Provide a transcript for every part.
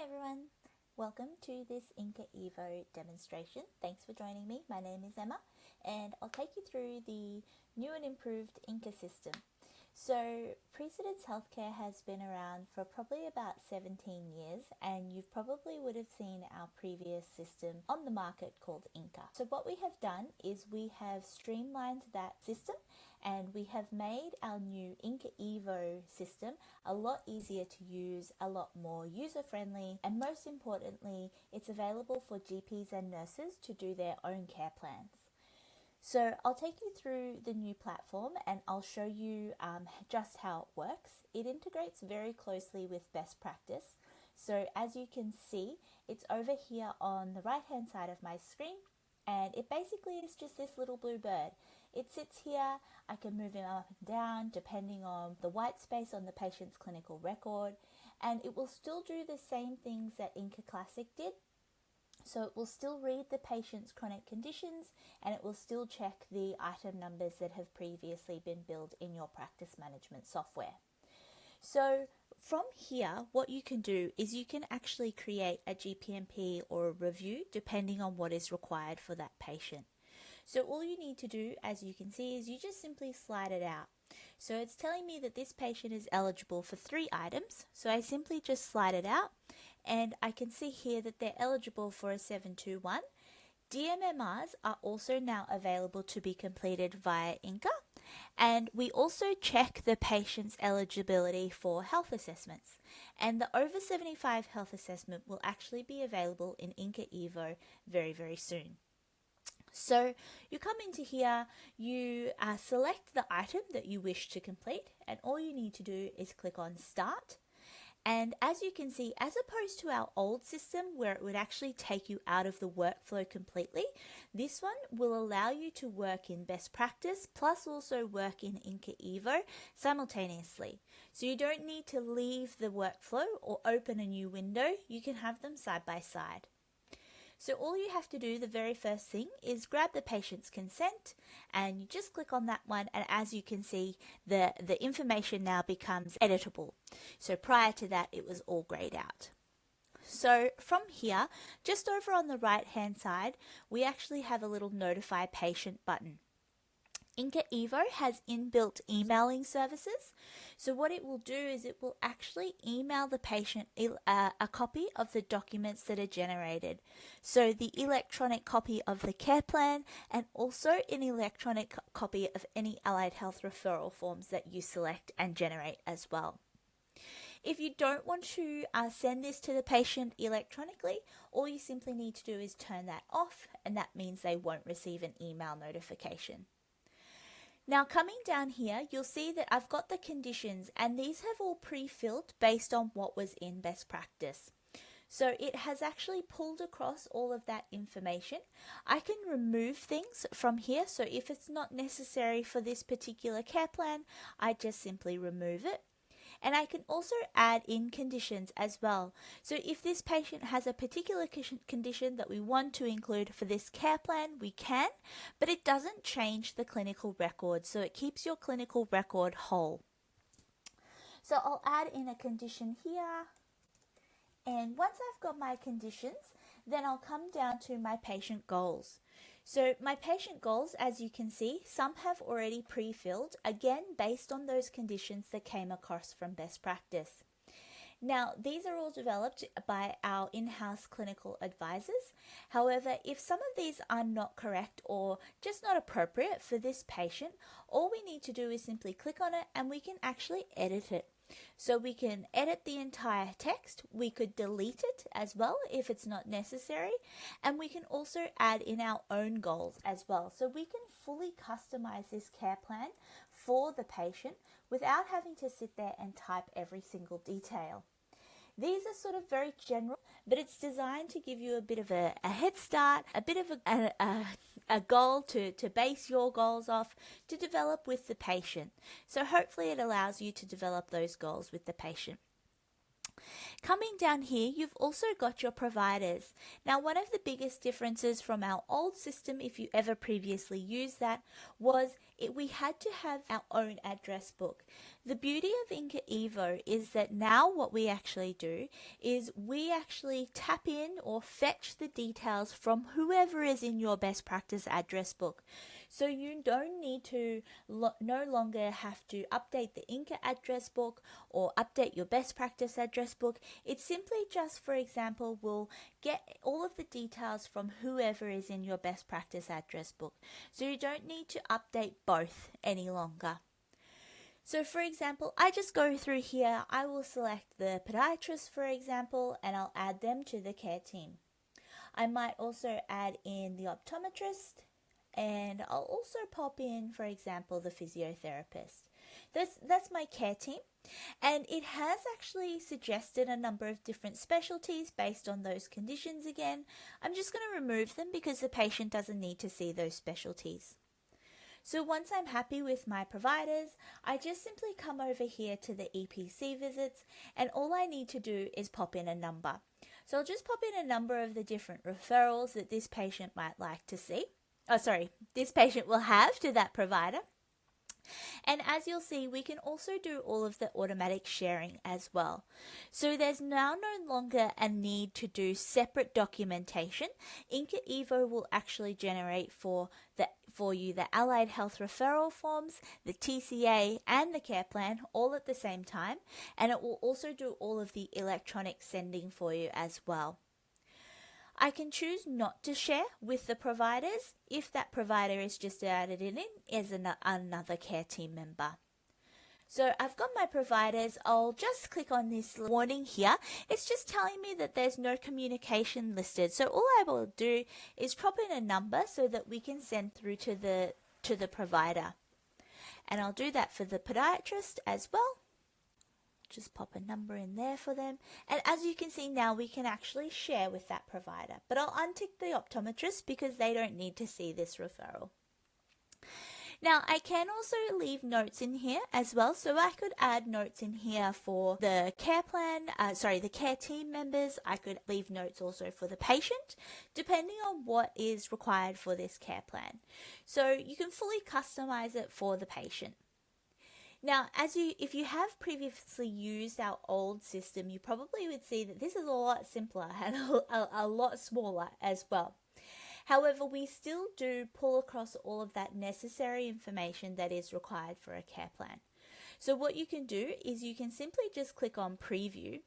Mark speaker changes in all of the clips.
Speaker 1: everyone, welcome to this Inca Evo demonstration. Thanks for joining me. My name is Emma and I'll take you through the new and improved Inca system. So Precedence Healthcare has been around for probably about 17 years and you probably would have seen our previous system on the market called Inca. So what we have done is we have streamlined that system and we have made our new Inca Evo system a lot easier to use, a lot more user-friendly, and most importantly, it's available for GPs and nurses to do their own care plans. So I'll take you through the new platform and I'll show you just how it works. It integrates very closely with best practice. So as you can see, it's over here on the right hand side of my screen and it basically is just this little blue bird. It sits here, I can move him up and down depending on the white space on the patient's clinical record, and it will still do the same things that Inca Classic did. So it will still read the patient's chronic conditions and it will still check the item numbers that have previously been billed in your practice management software. So from here, what you can do is you can actually create a GPMP or a review depending on what is required for that patient. So all you need to do, as you can see, is you just simply slide it out. So it's telling me that this patient is eligible for 3 items. So I simply just slide it out and I can see here that they're eligible for a 721. DMMRs are also now available to be completed via Inca. And we also check the patient's eligibility for health assessments. And the over 75 health assessment will actually be available in Inca Evo very, very soon. So you come into here, you select the item that you wish to complete, and all you need to do is click on Start. And as you can see, as opposed to our old system where it would actually take you out of the workflow completely, this one will allow you to work in best practice plus also work in Inca Evo simultaneously. So you don't need to leave the workflow or open a new window, you can have them side by side. So all you have to do, the very first thing, is grab the patient's consent and you just click on that one, and as you can see, the information now becomes editable. So prior to that, it was all grayed out. So from here, just over on the right hand side, we actually have a little notify patient button. Inca Evo has inbuilt emailing services. So what it will do is it will actually email the patient a copy of the documents that are generated. So the electronic copy of the care plan and also an electronic copy of any allied health referral forms that you select and generate as well. If you don't want to send this to the patient electronically, all you simply need to do is turn that off, and that means they won't receive an email notification. Now coming down here, you'll see that I've got the conditions and these have all pre-filled based on what was in best practice. So it has actually pulled across all of that information. I can remove things from here. So if it's not necessary for this particular care plan, I just simply remove it. And I can also add in conditions as well. So if this patient has a particular condition that we want to include for this care plan, we can, but it doesn't change the clinical record. So it keeps your clinical record whole. So I'll add in a condition here. And once I've got my conditions, then I'll come down to my patient goals. So my patient goals, as you can see, some have already pre-filled, again, based on those conditions that came across from best practice. Now, these are all developed by our in-house clinical advisors. However, if some of these are not correct or just not appropriate for this patient, all we need to do is simply click on it and we can actually edit it. So we can edit the entire text, we could delete it as well if it's not necessary, and we can also add in our own goals as well. So we can fully customize this care plan for the patient without having to sit there and type every single detail. These are sort of very general, but it's designed to give you a bit of a head start, a bit of a goal to base your goals off, to develop with the patient. So hopefully it allows you to develop those goals with the patient. Coming down here, you've also got your providers. Now, one of the biggest differences from our old system, if you ever previously used that, was we had to have our own address book. The beauty of Inca Evo is that now what we actually do is we actually tap in or fetch the details from whoever is in your best practice address book. So you don't need to no longer have to update the Inca address book or update your best practice address book. It's simply just, for example, we'll get all of the details from whoever is in your best practice address book. So you don't need to update both any longer. So for example, I just go through here, I will select the podiatrist, for example, and I'll add them to the care team. I might also add in the optometrist, and I'll also pop in, for example, the physiotherapist. That's my care team, and it has actually suggested a number of different specialties based on those conditions again. I'm just going to remove them because the patient doesn't need to see those specialties. So once I'm happy with my providers, I just simply come over here to the EPC visits, and all I need to do is pop in a number. So I'll just pop in a number of the different referrals that this patient might like to see. This patient will have to that provider. And as you'll see, we can also do all of the automatic sharing as well. So there's now no longer a need to do separate documentation. Inca Evo will actually generate for you the allied health referral forms, the TCA and the care plan all at the same time. And it will also do all of the electronic sending for you as well. I can choose not to share with the providers if that provider is just added in as another care team member. So I've got my providers. I'll just click on this warning here. It's just telling me that there's no communication listed. So all I will do is drop in a number so that we can send through to the provider. And I'll do that for the podiatrist as well. Just pop a number in there for them, and as you can see now we can actually share with that provider, but I'll untick the optometrist because they don't need to see this referral. Now I can also leave notes in here as well, so I could add notes in here for the care plan, the care team members. I could leave notes also for the patient, depending on what is required for this care plan. So you can fully customize it for the patient. Now, if you have previously used our old system, you probably would see that this is a lot simpler and a lot smaller as well. However, we still do pull across all of that necessary information that is required for a care plan. So what you can do is you can simply just click on preview,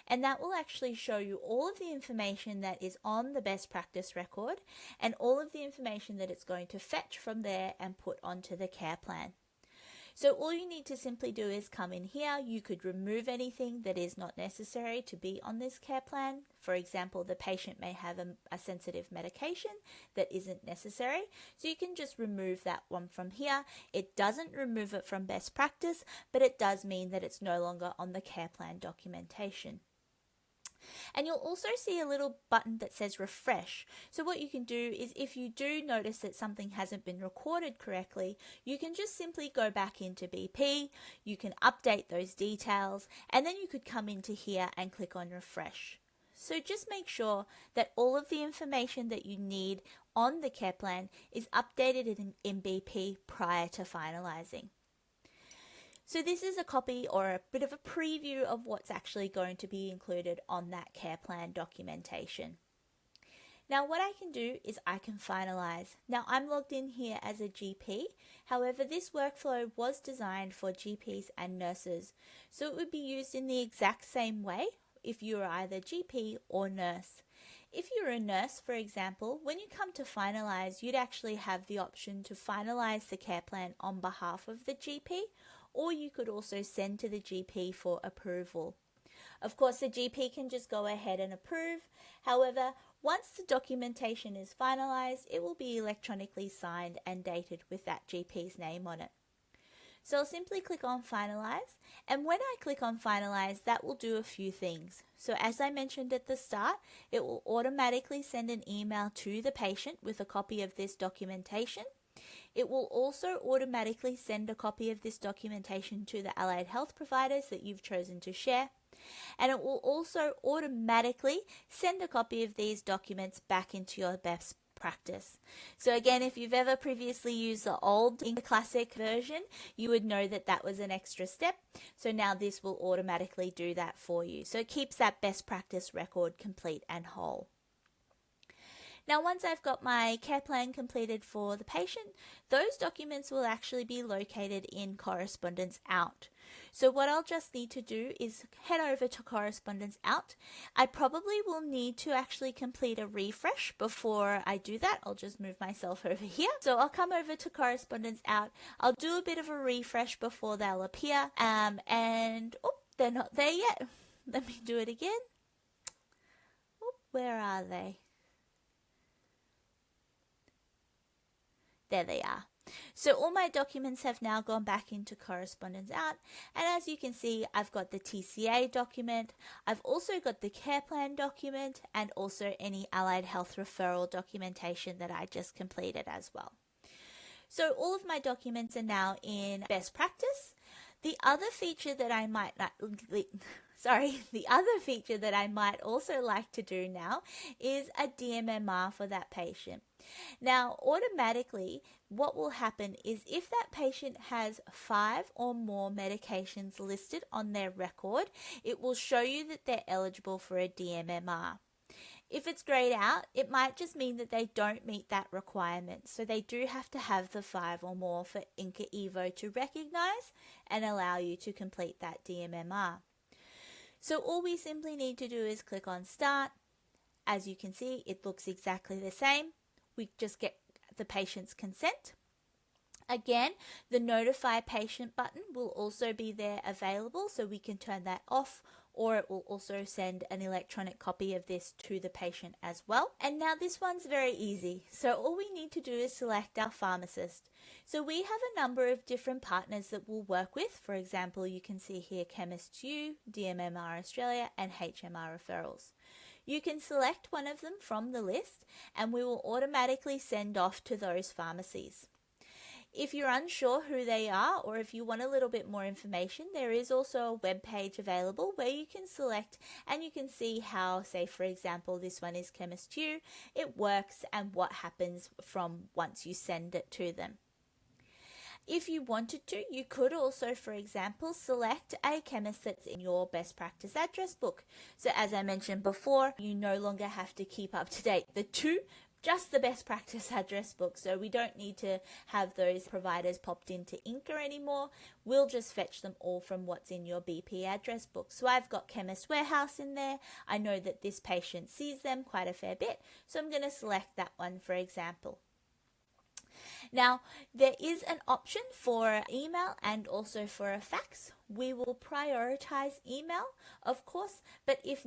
Speaker 1: and that will actually show you all of the information that is on the best practice record and all of the information that it's going to fetch from there and put onto the care plan. So all you need to simply do is come in here. You could remove anything that is not necessary to be on this care plan. For example, the patient may have a sensitive medication that isn't necessary. So you can just remove that one from here. It doesn't remove it from best practice, but it does mean that it's no longer on the care plan documentation. And you'll also see a little button that says refresh. So what you can do is if you do notice that something hasn't been recorded correctly, you can just simply go back into BP, you can update those details, and then you could come into here and click on refresh. So just make sure that all of the information that you need on the care plan is updated in BP prior to finalizing. So this is a copy or a bit of a preview of what's actually going to be included on that care plan documentation. Now what I can do is I can finalize. Now I'm logged in here as a GP. However, this workflow was designed for GPs and nurses. So it would be used in the exact same way if you are either GP or nurse. If you're a nurse, for example, when you come to finalize, you'd actually have the option to finalize the care plan on behalf of the GP, or you could also send to the GP for approval. Of course, the GP can just go ahead and approve. However, once the documentation is finalized, it will be electronically signed and dated with that GP's name on it. So I'll simply click on finalize, and when I click on finalize, that will do a few things. So as I mentioned at the start, it will automatically send an email to the patient with a copy of this documentation. It will also automatically send a copy of this documentation to the allied health providers that you've chosen to share. And it will also automatically send a copy of these documents back into your best practice. So again, if you've ever previously used the old Inca Classic version, you would know that that was an extra step. So now this will automatically do that for you. So it keeps that best practice record complete and whole. Now, once I've got my care plan completed for the patient, those documents will actually be located in Correspondence Out. So what I'll just need to do is head over to Correspondence Out. I probably will need to actually complete a refresh before I do that. I'll just move myself over here. So I'll come over to Correspondence Out. I'll do a bit of a refresh before they'll appear. And they're not there yet. Let me do it again. Where are they? There they are. So all my documents have now gone back into Correspondence Out, and as you can see, I've got the TCA document, I've also got the care plan document, and also any allied health referral documentation that I just completed as well. So all of my documents are now in best practice. The other feature that I might also like to do now is a DMMR for that patient. Now, automatically, what will happen is if that patient has 5 or more medications listed on their record, it will show you that they're eligible for a DMMR. If it's grayed out, it might just mean that they don't meet that requirement. So they do have to have the 5 or more for Inca Evo to recognize and allow you to complete that DMMR. So all we simply need to do is click on Start. As you can see, it looks exactly the same. We just get the patient's consent. Again, the Notify Patient button will also be there available, so we can turn that off, or it will also send an electronic copy of this to the patient as well. And now this one's very easy. So all we need to do is select our pharmacist. So we have a number of different partners that we'll work with. For example, you can see here Chemist U, DMMR Australia, and HMR Referrals. You can select one of them from the list and we will automatically send off to those pharmacies. If you're unsure who they are, or if you want a little bit more information, there is also a web page available where you can select and you can see how, say for example, this one is Chemist U, it works and what happens from once you send it to them. If you wanted to, you could also, for example, select a chemist that's in your best practice address book. So as I mentioned before, you no longer have to keep up to date just the best practice address book. So we don't need to have those providers popped into Inca anymore. We'll just fetch them all from what's in your BP address book. So I've got Chemist Warehouse in there. I know that this patient sees them quite a fair bit. So I'm going to select that one, for example. Now, there is an option for email and also for a fax. We will prioritize email, of course, but if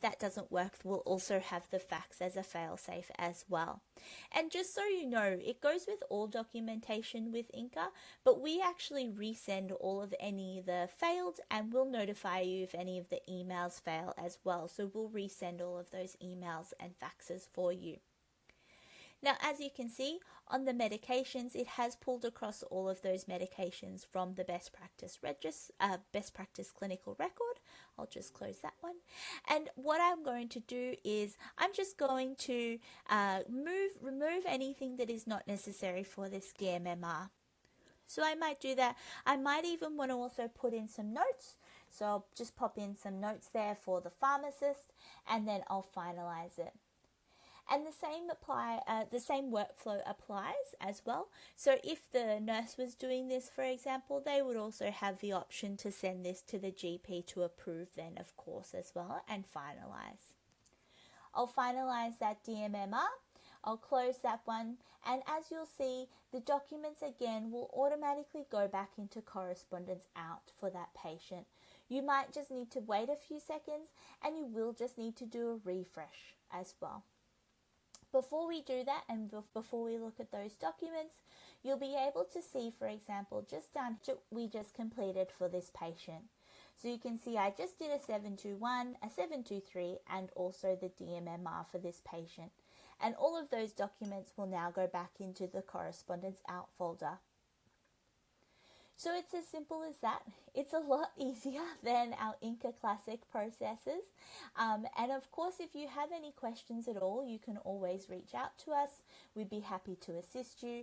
Speaker 1: that doesn't work, we'll also have the fax as a fail-safe as well. And just so you know, it goes with all documentation with Inca, but we actually resend all of any of the failed, and we'll notify you if any of the emails fail as well. So we'll resend all of those emails and faxes for you. Now, as you can see on the medications, it has pulled across all of those medications from the best practice clinical record. I'll just close that one. And what I'm going to do is I'm just going to remove anything that is not necessary for this DMMR. So I might do that. I might even want to also put in some notes. So I'll just pop in some notes there for the pharmacist, and then I'll finalize it. And the same workflow applies as well. So if the nurse was doing this, for example, they would also have the option to send this to the GP to approve then, of course, as well, and finalize. I'll finalize that DMMR. I'll close that one. And as you'll see, the documents again will automatically go back into Correspondence Out for that patient. You might just need to wait a few seconds, and you will just need to do a refresh as well. Before we do that and before we look at those documents, you'll be able to see, for example, just down what we just completed for this patient. So you can see I just did a 721, a 723, and also the DMMR for this patient. And all of those documents will now go back into the Correspondence Out folder. So it's as simple as that. It's a lot easier than our Inca Classic processes. And of course, if you have any questions at all, you can always reach out to us. We'd be happy to assist you.